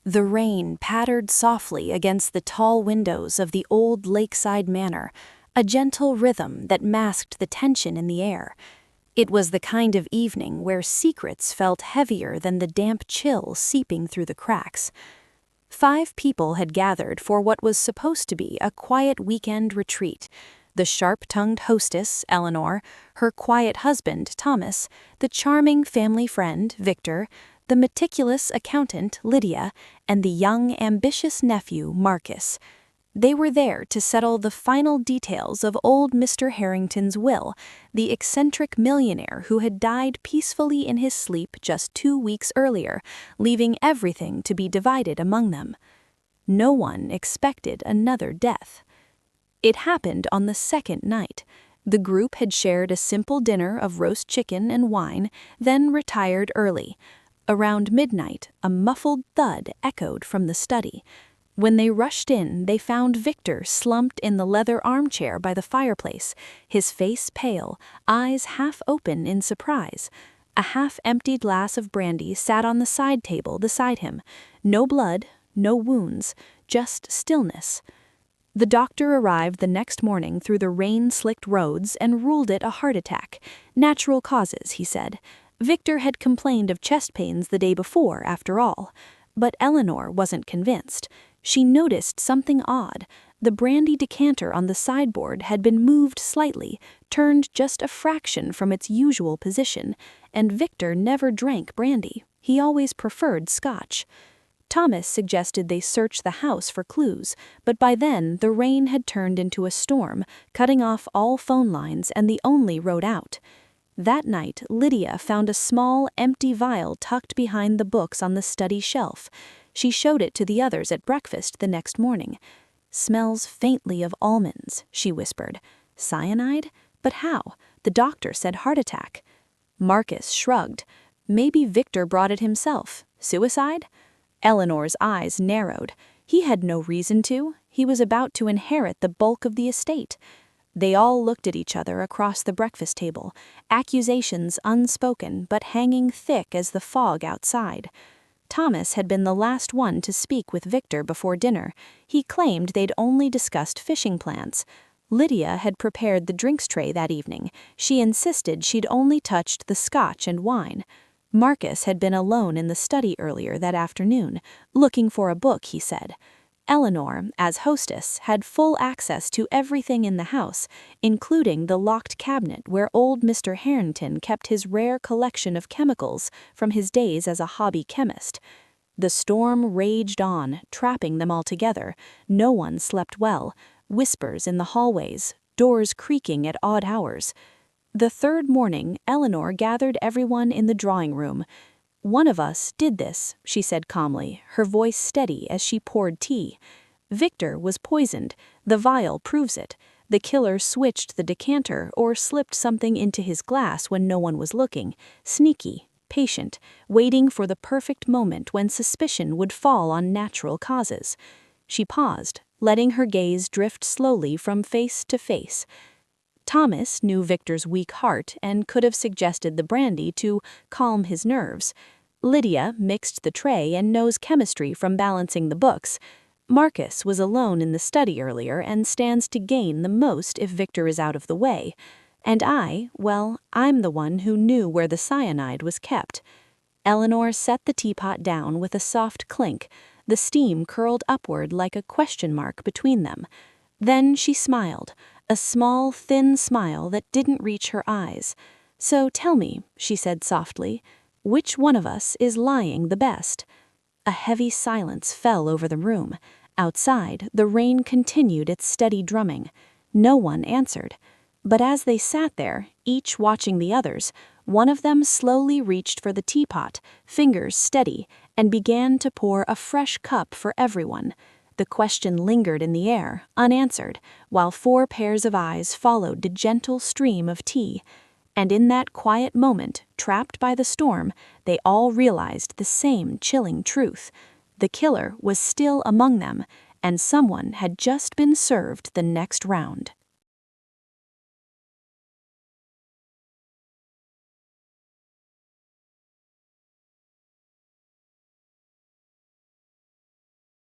The rain pattered softly against the tall windows of the old lakeside manor, a gentle rhythm that masked the tension in the air. It was the kind of evening where secrets felt heavier than the damp chill seeping through the cracks. 5 people had gathered for what was supposed to be a quiet weekend retreat. The sharp-tongued hostess, Eleanor, her quiet husband, Thomas, the charming family friend, Victor, the meticulous accountant, Lydia, and the young, ambitious nephew, Marcus. They were there to settle the final details of old Mr. Harrington's will, the eccentric millionaire who had died peacefully in his sleep just 2 weeks earlier, leaving everything to be divided among them. No one expected another death. It happened on the second night. The group had shared a simple dinner of roast chicken and wine, then retired early. Around midnight, a muffled thud echoed from the study. When they rushed in, they found Victor slumped in the leather armchair by the fireplace, his face pale, eyes half open in surprise. A half-emptied glass of brandy sat on the side table beside him. No blood, no wounds, just stillness. The doctor arrived the next morning through the rain-slicked roads and ruled it a heart attack. Natural causes, he said. Victor had complained of chest pains the day before, after all. But Eleanor wasn't convinced. She noticed something odd. The brandy decanter on the sideboard had been moved slightly, turned just a fraction from its usual position, and Victor never drank brandy. He always preferred scotch. Thomas suggested they search the house for clues, but by then the rain had turned into a storm, cutting off all phone lines and the only road out. That night, Lydia found a small, empty vial tucked behind the books on the study shelf. She showed it to the others at breakfast the next morning. "Smells faintly of almonds," she whispered. "Cyanide? But how? The doctor said heart attack." Marcus shrugged. Maybe Victor brought it himself. Suicide? Eleanor's eyes narrowed. He had no reason to. He was about to inherit the bulk of the estate. They all looked at each other across the breakfast table, accusations unspoken but hanging thick as the fog outside. Thomas had been the last one to speak with Victor before dinner. He claimed they'd only discussed fishing plans. Lydia had prepared the drinks tray that evening. She insisted she'd only touched the scotch and wine. Marcus had been alone in the study earlier that afternoon, looking for a book, he said. Eleanor, as hostess, had full access to everything in the house, including the locked cabinet where old Mr. Harrington kept his rare collection of chemicals from his days as a hobby chemist. The storm raged on, trapping them all together. No one slept well. Whispers in the hallways, doors creaking at odd hours. The third morning, Eleanor gathered everyone in the drawing room. "One of us did this," she said calmly, her voice steady as she poured tea. "Victor was poisoned. The vial proves it. The killer switched the decanter or slipped something into his glass when no one was looking. Sneaky, patient, waiting for the perfect moment when suspicion would fall on natural causes." She paused, letting her gaze drift slowly from face to face. Thomas knew Victor's weak heart and could have suggested the brandy to calm his nerves. Lydia mixed the tray and knows chemistry from balancing the books. Marcus was alone in the study earlier and stands to gain the most if Victor is out of the way. And I'm the one who knew where the cyanide was kept. Eleanor set the teapot down with a soft clink. The steam curled upward like a question mark between them. Then she smiled, a small, thin smile that didn't reach her eyes. "So tell me," she said softly, "which one of us is lying the best?" A heavy silence fell over the room. Outside, the rain continued its steady drumming. No one answered. But as they sat there, each watching the others, one of them slowly reached for the teapot, fingers steady, and began to pour a fresh cup for everyone. The question lingered in the air, unanswered, while 4 pairs of eyes followed the gentle stream of tea. And in that quiet moment, trapped by the storm, they all realized the same chilling truth. The killer was still among them, and someone had just been served the next round.